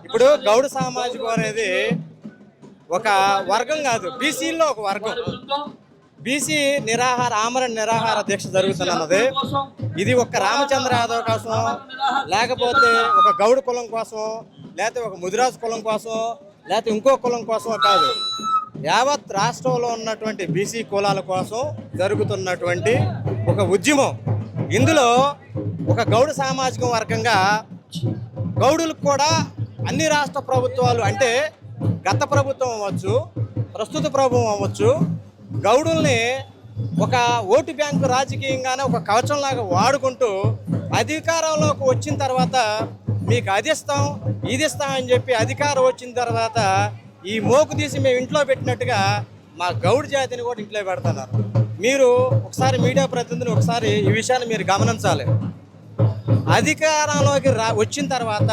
ఇప్పుడు గౌడ సామాజికం అనేది ఒక వర్గం కాదు, బీసీల్లో ఒక వర్గం. బీసీ ఆమరణ నిరాహార దీక్ష జరుగుతున్నది. ఇది ఒక రామచంద్ర యాదవ్ కోసం, లేకపోతే ఒక గౌడ కులం కోసం, లేకపోతే ఒక ముదిరాజు కులం కోసం, లేకపోతే ఇంకో కులం కోసం కాదు. యావత్ రాష్ట్రంలో ఉన్నటువంటి బీసీ కులాల కోసం జరుగుతున్నటువంటి ఒక ఉద్యమం. ఇందులో ఒక గౌడ సామాజిక వర్గంగా గౌడులకు కూడా అన్ని రాష్ట్ర ప్రభుత్వాలు, అంటే గత ప్రభుత్వం అవ్వచ్చు, ప్రస్తుత ప్రభుత్వం అవ్వచ్చు, గౌడుల్ని ఒక ఓటు బ్యాంకు రాజకీయంగానే ఒక కవచంలాగా వాడుకుంటూ అధికారంలోకి వచ్చిన తర్వాత మీకు అది ఇస్తాం ఇది ఇస్తాం అని చెప్పి అధికారం వచ్చిన తర్వాత ఈ మోకు తీసి మేము ఇంట్లో పెట్టినట్టుగా మా గౌడ జాతిని కూడా ఇంట్లో పెడుతున్నారు. మీరు ఒకసారి మీడియా ప్రతినిధిని ఒకసారి ఈ విషయాన్ని మీరు గమనించాలి. అధికారంలోకి వచ్చిన తర్వాత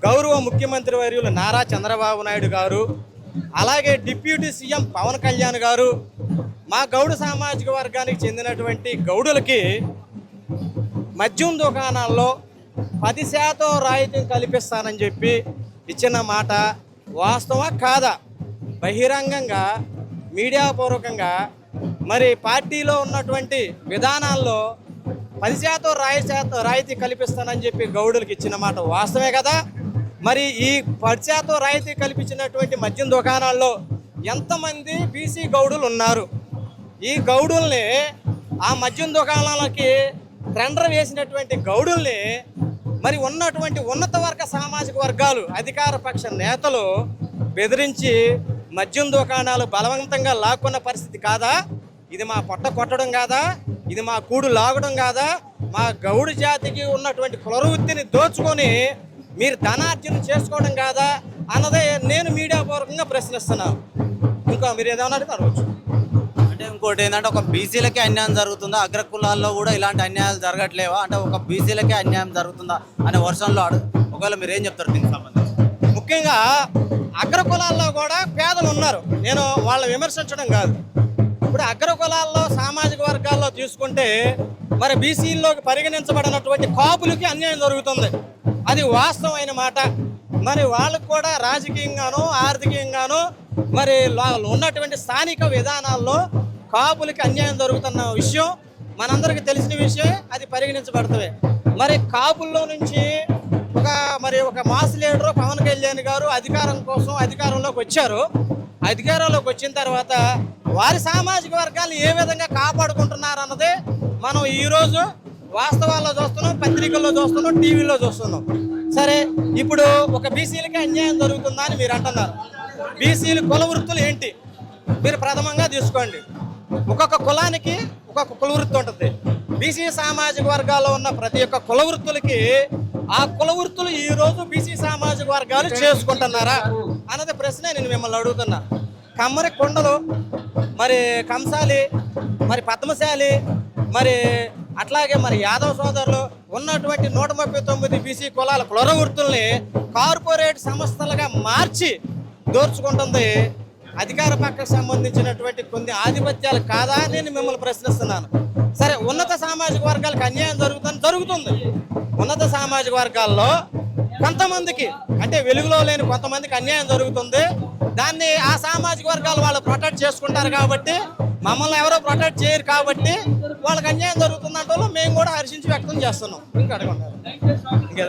గౌరవ ముఖ్యమంత్రి వర్యులు నారా చంద్రబాబు నాయుడు గారు, అలాగే డిప్యూటీ సీఎం పవన్ కళ్యాణ్ గారు మా గౌడ సామాజిక వర్గానికి చెందినటువంటి గౌడులకి మద్యం దుకాణాల్లో 10% రాయితీ కల్పిస్తానని చెప్పి ఇచ్చిన మాట వాస్తవా కాదా? బహిరంగంగా మీడియాపూర్వకంగా మరి పార్టీలో ఉన్నటువంటి విధానాల్లో 10% రాయితీ కల్పిస్తానని చెప్పి గౌడులకు ఇచ్చిన మాట వాస్తవే కదా? మరి ఈ 10% రాయితీ కల్పించినటువంటి మద్యం దుకాణాల్లో ఎంతమంది బీసీ గౌడులు ఉన్నారు? ఈ గౌడుల్ని ఆ మద్యం దుకాణాలకి టెండర్ వేసినటువంటి గౌడుల్ని మరి ఉన్నటువంటి ఉన్నత వర్గ సామాజిక వర్గాలు, అధికార పక్ష నేతలు బెదిరించి మద్యం దుకాణాలు బలవంతంగా లాక్కున్న పరిస్థితి కాదా? ఇది మా పొట్ట కొట్టడం కాదా? ఇది మా కూడు లాగడం కాదా? మా గౌడు జాతికి ఉన్నటువంటి కులవృత్తిని దోచుకొని మీరు ధనార్జన చేసుకోవడం కాదా అన్నదే నేను మీడియా పూర్వకంగా ప్రశ్నిస్తున్నాను. ఇంకా మీరు ఏదైనా అడగవచ్చు. అంటే ఇంకోటి ఏంటంటే, ఒక బీసీలకే అన్యాయం జరుగుతుందా, అగ్ర కులాల్లో కూడా ఇలాంటి అన్యాయాలు జరగట్లేవా? అంటే ఒక బీసీలకే అన్యాయం జరుగుతుందా అనే వర్షంలో ఒకవేళ మీరు ఏం చెప్తారు దీనికి సంబంధించి? ముఖ్యంగా అగ్ర కులాల్లో కూడా పేదలు ఉన్నారు. నేను వాళ్ళని విమర్శించడం కాదు. ఇప్పుడు అగ్ర కులాల్లో సామాజిక వర్గాల్లో తీసుకుంటే మరి బీసీల్లోకి పరిగణించబడినటువంటి కాపులకి అన్యాయం జరుగుతుంది. అది వాస్తవమైన మాట. మరి వాళ్ళకు కూడా రాజకీయంగాను ఆర్థికంగాను మరి ఉన్నటువంటి స్థానిక విధానాల్లో కాపులకి అన్యాయం జరుగుతున్న విషయం మనందరికీ తెలిసిన విషయం. అది పరిగణించబడుతుంది. మరి కాపుల్లో నుంచి ఒక మాస్ లీడరు పవన్ కళ్యాణ్ గారు అధికారం కోసం అధికారంలోకి వచ్చారు. అధికారంలోకి వచ్చిన తర్వాత వారి సామాజిక వర్గాన్ని ఏ విధంగా కాపాడుకుంటున్నారు అన్నదే మనం ఈరోజు వాస్తవాల్లో చూస్తున్నాం, పత్రికల్లో చూస్తున్నాం, టీవీలో చూస్తున్నాం. సరే, ఇప్పుడు ఒక బీసీలకి అన్యాయం జరుగుతుందా అని మీరు అంటున్నారు. బీసీల కుల వృత్తులు ఏంటి మీరు ప్రథమంగా తీసుకోండి. ఒక్కొక్క కులానికి ఒక్కొక్క కుల వృత్తి ఉంటుంది. బీసీ సామాజిక వర్గాల్లో ఉన్న ప్రతి ఒక్క కుల వృత్తులకి ఆ కుల వృత్తులు ఈరోజు బీసీ సామాజిక వర్గాలు చేసుకుంటున్నారా అన్నది ప్రశ్న నేను మిమ్మల్ని అడుగుతున్నా. కమ్మరి కొండలు, మరి కంసాలి, మరి పద్మశాలి, మరి అట్లాగే మరి యాదవ్ సోదరులు ఉన్నటువంటి 139 బీసీ కులాల కుల వృత్తుల్ని కార్పొరేట్ సంస్థలుగా మార్చి దోర్చుకుంటుంది అధికార పక్షకు సంబంధించినటువంటి కొన్ని ఆధిపత్యాలు కాదా అని నేను మిమ్మల్ని ప్రశ్నిస్తున్నాను. సరే, ఉన్నత సామాజిక వర్గాలకు అన్యాయం జరుగుతుంది. ఉన్నత సామాజిక వర్గాల్లో కొంతమందికి, అంటే వెలుగులో లేని కొంతమందికి అన్యాయం జరుగుతుంది. దాన్ని ఆ సామాజిక వర్గాలు వాళ్ళు ప్రొటెక్ట్ చేసుకుంటారు కాబట్టి, మమ్మల్ని ఎవరో ప్రొటెక్ట్ చేయరు కాబట్టి వాళ్ళకి అన్యాయం జరుగుతుందంటే మేము కూడా హర్షించి వ్యక్తం చేస్తున్నాం. ఇంకా అడగండి.